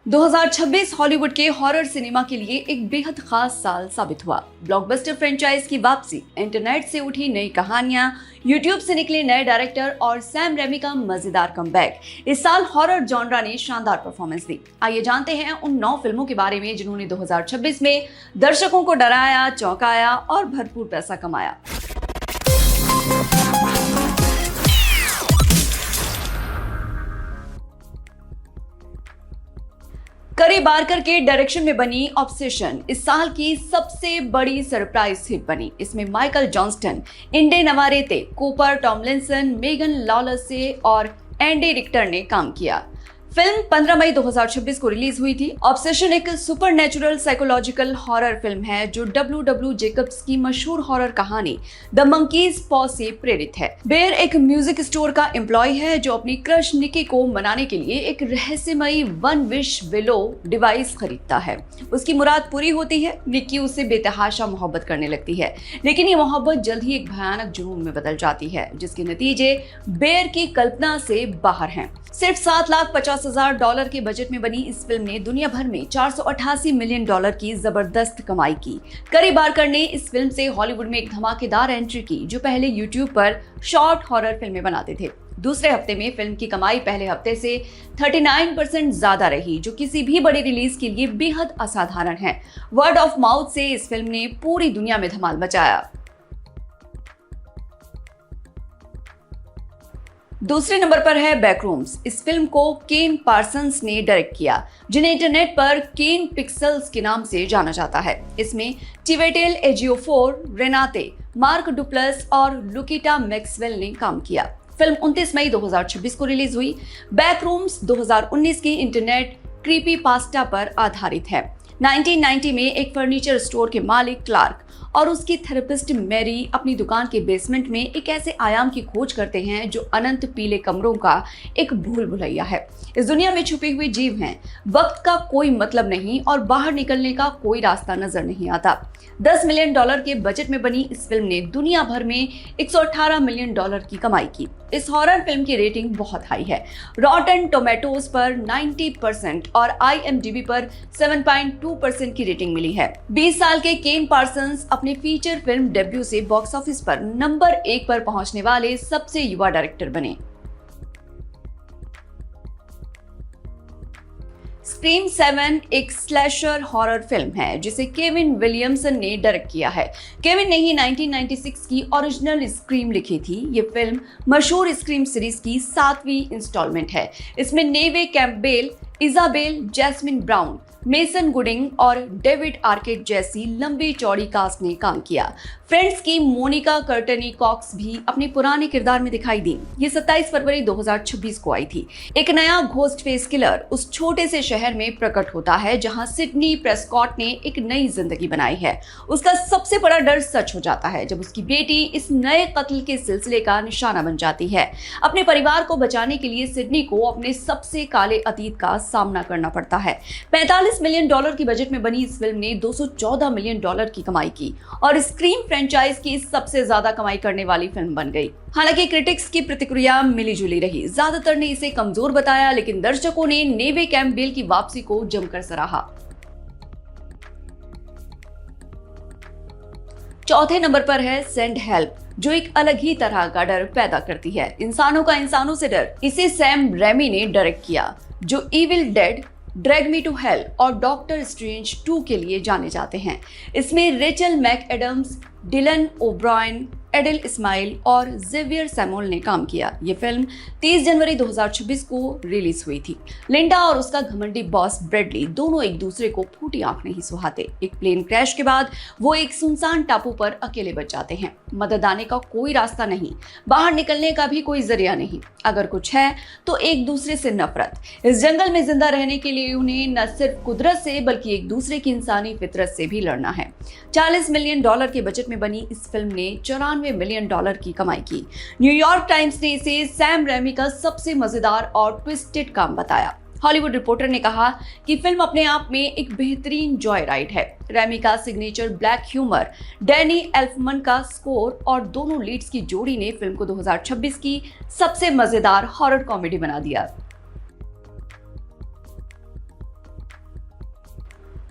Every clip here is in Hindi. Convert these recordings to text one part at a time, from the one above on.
2026 हॉलीवुड के हॉरर सिनेमा के लिए एक बेहद खास साल साबित हुआ। ब्लॉकबस्टर फ्रेंचाइज की वापसी, इंटरनेट से उठी नई कहानियां, यूट्यूब से निकले नए डायरेक्टर और सैम रेमी का मजेदार कमबैक। इस साल हॉरर जॉनरा ने शानदार परफॉर्मेंस दी। आइए जानते हैं उन 9 फिल्मों के बारे में जिन्होंने 2026 में दर्शकों को डराया, चौंकाया और भरपूर पैसा कमाया। करी बारकर के डायरेक्शन में बनी ऑब्सेशन इस साल की सबसे बड़ी सरप्राइज हिट बनी। इसमें Michael Johnston, Inde Navarrette, Cooper Tomlinson, Megan Lawless और एंडी रिक्टर ने काम किया। फिल्म 15 मई 2026 को रिलीज हुई थी। ऑब्सेशन एक सुपरनैचुरल साइकोलॉजिकल हॉरर फिल्म है जो डब्ल्यू जेकब्स की मशहूर हॉरर कहानी द मंकीज पॉ से प्रेरित है। बेयर एक म्यूजिक स्टोर का एम्प्लॉय है जो अपनी क्रश निकी को मनाने के लिए एक रहस्यमयी वन विश विलो डिवाइस खरीदता है। उसकी मुराद पूरी होती है, निकी उससे बेतहाशा मोहब्बत करने लगती है, लेकिन ये मोहब्बत जल्द ही एक भयानक जुनून में बदल जाती है जिसके नतीजे बेयर की कल्पना से बाहर हैं। सिर्फ $7,50,000 के बजट में बनी इस फिल्म ने दुनिया भर में $488 मिलियन की जबरदस्त कमाई की। करी बारकर ने इस फिल्म से हॉलीवुड में एक धमाकेदार एंट्री की जो पहले यूट्यूब पर शॉर्ट हॉरर फिल्में बनाते थे। दूसरे हफ्ते में फिल्म की कमाई पहले हफ्ते से 39% ज्यादा रही, जो किसी भी बड़ी रिलीज के लिए बेहद असाधारण है। वर्ड ऑफ माउथ से इस फिल्म ने पूरी दुनिया में धमाल मचाया। दूसरे नंबर पर है बैकरूम्स। इस फिल्म को केन पार्सन्स ने डायरेक्ट किया, जिन्हें इंटरनेट पर केन पिक्सल्स के नाम से जाना जाता है। इसमें टिवेटेल एजियोफोर, रेनाते, मार्क डुप्लस और लुकिटा मैक्सवेल ने काम किया। फिल्म 29 मई 2026 को रिलीज हुई। बैकरूम्स 2019 की इंटरनेट क्रीपीपास्टा पर आधारित है। 1990 में एक फर्नीचर स्टोर के मालिक क्लार्क और उसकी थेरेपिस्ट मैरी अपनी दुकान के बेसमेंट में एक ऐसे आयाम की खोज करते हैं जो अनंत पीले कमरों का एक भूल भुलैया है। इस दुनिया में छुपे हुए जीव हैं, वक्त का कोई मतलब नहीं और बाहर निकलने का कोई रास्ता नजर नहीं आता। $10 मिलियन के बजट में बनी इस फिल्म ने दुनिया भर में $118 मिलियन की कमाई की। इस हॉरर फिल्म की रेटिंग बहुत हाई है। रॉटन टोमेटोज पर 90% और IMDb पर 7.2% की रेटिंग मिली है। 20 साल के केन पार्सन्स अपने फीचर फिल्म डेब्यू से बॉक्स ऑफिस पर नंबर 1 पर पहुंचने वाले सबसे युवा डायरेक्टर बने। स्क्रीम 7 एक स्लैशर हॉरर फिल्म है जिसे केविन विलियमसन ने डायरेक्ट किया है। केविन ने ही 1996 की ओरिजिनल स्क्रीम लिखी थी। ये फिल्म मशहूर स्क्रीम सीरीज की 7वीं इंस्टॉलमेंट है। इसमें Neve Campbell, Isabel Jasmin Brown, Mason Gooding और डेविड आर्केट जैसी लंबी चौड़ी कास्ट ने काम किया। फ्रेंड्स की मोनिका कर्टनी कॉक्स भी अपने पुराने किरदार में दिखाई दी। ये 27 फरवरी 2026 को आई थी। एक नया घोस्ट फेस किलर उस छोटे से शहर में प्रकट होता है जहां सिडनी प्रेस्कॉट ने एक नई जिंदगी बनाई है। उसका सबसे बड़ा डर सच हो जाता है जब उसकी बेटी इस नए कत्ल के सिलसिले का निशाना बन जाती है। अपने परिवार को बचाने के लिए सिडनी को अपने सबसे काले अतीत का सामना करना पड़ता है। $45 मिलियन की बजट में बनी इस फिल्म ने $214 मिलियन की कमाई की और स्क्रीम फ्रेंचाइज की सबसे ज्यादा कमाई करने वाली फिल्म बन गई। हालांकि क्रिटिक्स की प्रतिक्रिया मिली जुली रही। ज्यादातर ने इसे कमजोर बताया, लेकिन दर्शकों ने नेवे कैंपबेल की वापसी को जमकर सराहा। चौथे नंबर पर है सेंड हेल्प, जो एक अलग ही तरह का डर पैदा करती है। इंसानों का इंसानों से डर। इसे सैम रेमी ने डायरेक्ट किया, जो evil dead, drag me to hell और डॉक्टर स्ट्रेंज 2 के लिए जाने जाते हैं। इसमें Rachel McAdams, Dylan O'Brien, Adele Ismail और जेवियर सैमुअल ने काम किया। ये फिल्म 30 जनवरी 2026 को रिलीज हुई थी। लिंडा और उसका घमंडी बॉस ब्रेडली दोनों एक दूसरे को फूटी आंख नहीं सुहाते। एक प्लेन क्रैश के बाद वो एक सुनसान टापू पर अकेले बच जाते हैं। मदद आने का कोई रास्ता नहीं, बाहर निकलने का भी कोई जरिया नहीं। अगर कुछ है तो एक दूसरे से नफरत। इस जंगल में जिंदा रहने के लिए उन्हें न सिर्फ कुदरत से बल्कि एक दूसरे की इंसानी फितरत से भी लड़ना है। $40 मिलियन के बजट में बनी इस फिल्म ने $94 मिलियन की कमाई की। न्यूयॉर्क टाइम्स ने इसे सैम रेमी का सबसे मजेदार और ट्विस्टेड काम बताया। हॉलीवुड रिपोर्टर ने कहा कि फिल्म अपने आप में एक बेहतरीन जॉय राइड है। रेमी का सिग्नेचर ब्लैक ह्यूमर, डैनी एल्फमन का स्कोर और दोनों लीड्स की जोड़ी ने फिल्म को 2026 की सबसे मजेदार हॉरर कॉमेडी बना दिया।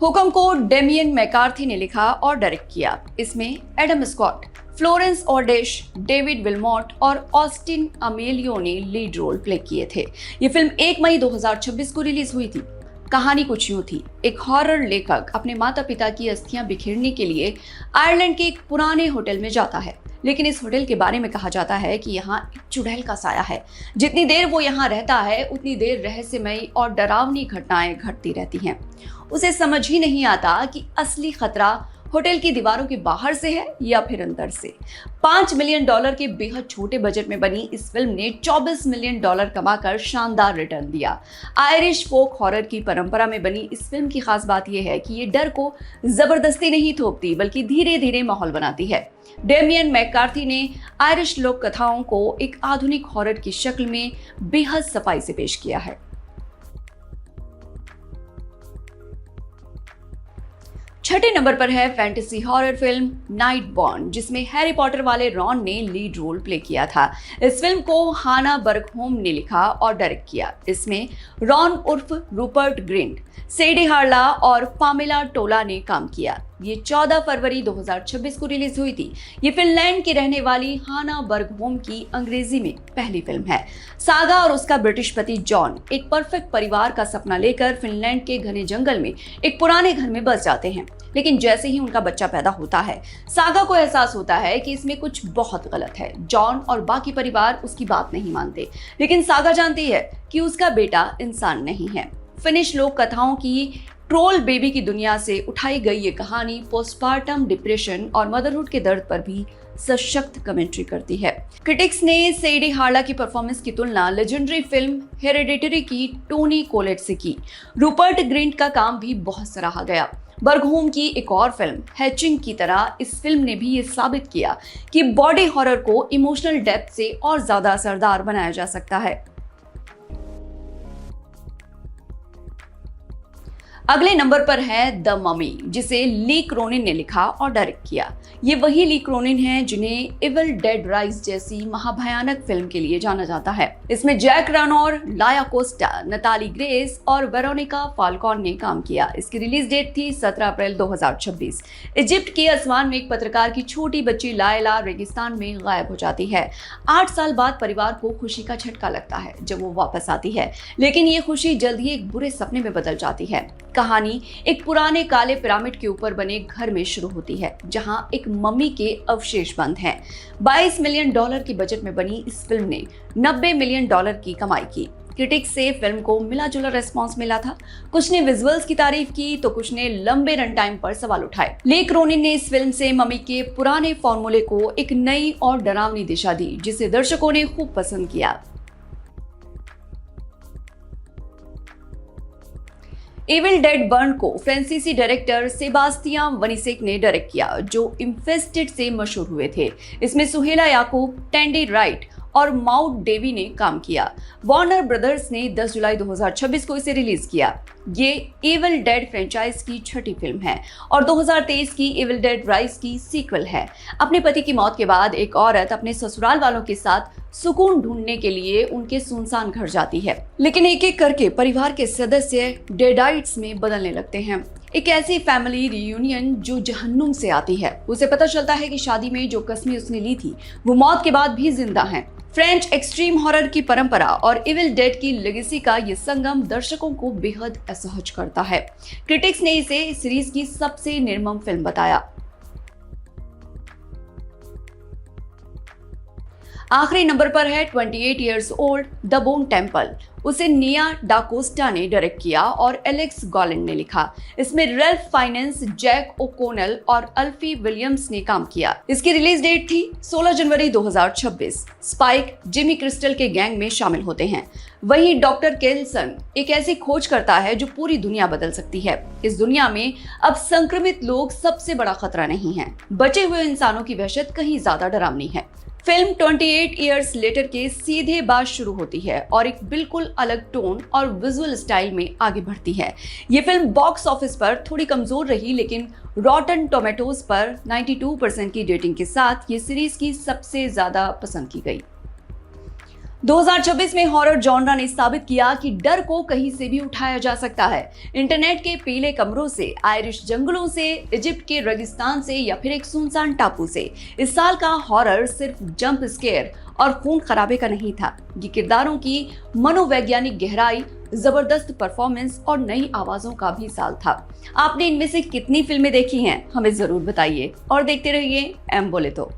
हुक्म को डेमियन मैकार्थी ने लिखा और डायरेक्ट किया। इसमें Adam Scott, Florence Ordesh, David Wilmot और ऑस्टिन अमेलियो ने लीड रोल प्ले किए थे। ये फिल्म 1 मई 2026 को रिलीज हुई थी। कहानी कुछ यूं थी। एक हॉरर लेखक अपने माता पिता की अस्थियां बिखेरने के लिए आयरलैंड के एक पुराने होटल में जाता है, लेकिन इस होटल के बारे में कहा जाता है कि यहाँ एक चुड़ैल का साया है। जितनी देर वो यहाँ रहता है उतनी देर रहस्यमयी और डरावनी घटनाएं घटती रहती हैं। उसे समझ ही नहीं आता कि असली खतरा होटल की दीवारों के बाहर से है या फिर अंदर से। $5 मिलियन के बेहद छोटे बजट में बनी इस फिल्म ने $24 मिलियन कमाकर शानदार रिटर्न दिया। आयरिश फोक हॉरर की परंपरा में बनी इस फिल्म की खास बात यह है कि ये डर को जबरदस्ती नहीं थोपती, बल्कि धीरे धीरे माहौल बनाती है। डेमियन मैकार्थी ने आयरिश लोक कथाओं को एक आधुनिक हॉरर की शक्ल में बेहद सफाई से पेश किया है। छठे नंबर पर है फैंटेसी हॉरर फिल्म नाइटबॉर्न, जिसमें हैरी पॉटर वाले रॉन ने लीड रोल प्ले किया था। इस फिल्म को हाना बर्गहोम ने लिखा और डायरेक्ट किया। इसमें रॉन उर्फ रूपर्ट ग्रिंट, सेडी हार्ला और पामेला टोला ने काम किया। ये 14 फरवरी 2026 को रिलीज हुई थी। ये फिनलैंड की रहने वाली हाना बर्गहोम की अंग्रेजी में पहली फिल्म है। सागा और उसका ब्रिटिश पति जॉन एक परफेक्ट परिवार का सपना लेकर फिनलैंड के घने जंगल में एक पुराने घर में बस जाते हैं, लेकिन जैसे ही उनका बच्चा पैदा होता है, सागा को एहसास होता है कि इसमें कुछ बहुत गलत है। जॉन और बाकी परिवार उसकी बात नहीं मानते, लेकिन सागा जानती है कि उसका बेटा इंसान नहीं है। फिनिश लोक कथाओं की ट्रोल बेबी की दुनिया से उठाई गई ये कहानी पोस्टपार्टम डिप्रेशन और मदरहुड के दर्द पर भी सशक्त कमेंट्री करती है। क्रिटिक्स ने सेडी हार्ला की परफॉर्मेंस की तुलना लेजेंडरी फिल्म हेरेडिटरी की टोनी कोलेट से की। रूपर्ट ग्रिंट का काम भी बहुत सराहा गया। बर्गहोम की एक और फिल्म हैचिंग की तरह इस फिल्म ने भी ये साबित किया कि बॉडी हॉरर को इमोशनल डेप्थ से और ज्यादा असरदार बनाया जा सकता है। अगले नंबर पर है द ममी, जिसे ली क्रोनिन ने लिखा और डायरेक्ट किया। ये वही ली क्रोनिन है जिन्हें इविल डेड राइज जैसी महाभयानक फिल्म के लिए जाना जाता है। इसमें जैक रेनोर, लाया कोस्टा, नताली ग्रेस और वेरोनिका फाल्कॉन ने काम किया। इसकी रिलीज डेट थी 17 अप्रैल 2026। इजिप्ट के असवान में एक पत्रकार की छोटी बच्ची लायला रेगिस्तान में गायब हो जाती है। 8 साल बाद परिवार को खुशी का झटका लगता है जब वो वापस आती है, लेकिन ये खुशी जल्द ही एक बुरे सपने में बदल जाती है। कहानी एक पुराने काले पिरामिड के ऊपर बने घर में शुरू होती है, जहां एक मम्मी के अवशेष बंद हैं। $22 मिलियन की बजट में बनी इस फिल्म ने $90 मिलियन की कमाई की। क्रिटिक्स से फिल्म को मिला जुला रेस्पॉन्स मिला था। कुछ ने विजुअल्स की तारीफ की तो कुछ ने लंबे रन टाइम पर सवाल उठाए। ली क्रोनिन ने इस फिल्म से मम्मी के पुराने फॉर्मूले को एक नई और डरावनी दिशा दी, जिसे दर्शकों ने खूब पसंद किया। एविल डेड बर्न को फ्रांसीसी डायरेक्टर सेबास्तियान वनिसेक ने डायरेक्ट किया, जो इन्फेस्टेड से मशहूर हुए थे। इसमें सुहेला याकूब, टैंडी राइट और माउट डेवी ने काम किया। वार्नर ब्रदर्स ने 10 जुलाई 2026 को इसे रिलीज किया। ये एविल डेड फ्रेंचाइज की छठी फिल्म है और 2023 की एविल डेड राइज की सीक्वल है। अपने पति की मौत के बाद एक औरत अपने ससुराल वालों के साथ सुकून ढूंढने के लिए उनके सुनसान घर जाती है, लेकिन एक एक करके परिवार के सदस्य डेडाइट्स में बदलने लगते हैं। एक ऐसी फैमिली रियूनियन जो जहन्नुम से आती है। उसे पता चलता है कि शादी में जो कस्में उसने ली थी वो मौत के बाद भी जिंदा हैं। फ्रेंच एक्सट्रीम हॉरर की परंपरा और इविल डेड की लेगेसी का ये संगम दर्शकों को बेहद असहज करता है। क्रिटिक्स ने इसे सीरीज की सबसे निर्मम फिल्म बताया। आखिरी नंबर पर है 28 years old the bone temple. उसे निया डाकोस्टा ने डायरेक्ट किया और एलेक्स गॉलिन ने लिखा। इसमें रेल्फ फाइनेंस, जैक ओकोनेल और अल्फी विलियम्स ने काम किया। इसकी रिलीज डेट थी 16 जनवरी 2026। स्पाइक जिमी क्रिस्टल के गैंग में शामिल होते हैं। वहीं डॉक्टर केल्सन एक ऐसी खोज करता है जो पूरी दुनिया बदल सकती है। इस दुनिया में अब संक्रमित लोग सबसे बड़ा खतरा नहीं है, बचे हुए इंसानों की वहशत कहीं ज्यादा डरावनी है। फिल्म 28 इयर्स लेटर के सीधे बात शुरू होती है और एक बिल्कुल अलग टोन और विजुअल स्टाइल में आगे बढ़ती है। ये फिल्म बॉक्स ऑफिस पर थोड़ी कमजोर रही, लेकिन रॉटन टोमेटोज पर 92% की रेटिंग के साथ ये सीरीज की सबसे ज्यादा पसंद की गई। 2026 में हॉरर जॉनरा ने साबित किया कि डर को कहीं से भी उठाया जा सकता है। इंटरनेट के पीले कमरों से, आयरिश जंगलों से, इजिप्ट के रेगिस्तान से या फिर एक सुनसान टापू से, इस साल का हॉरर सिर्फ जंप स्केयर और खून खराबे का नहीं था। ये किरदारों की मनोवैज्ञानिक गहराई, जबरदस्त परफॉर्मेंस और नई आवाजों का भी साल था। आपने इनमें से कितनी फिल्में देखी हैं, हमें जरूर बताइए और देखते रहिए एम बोले तो।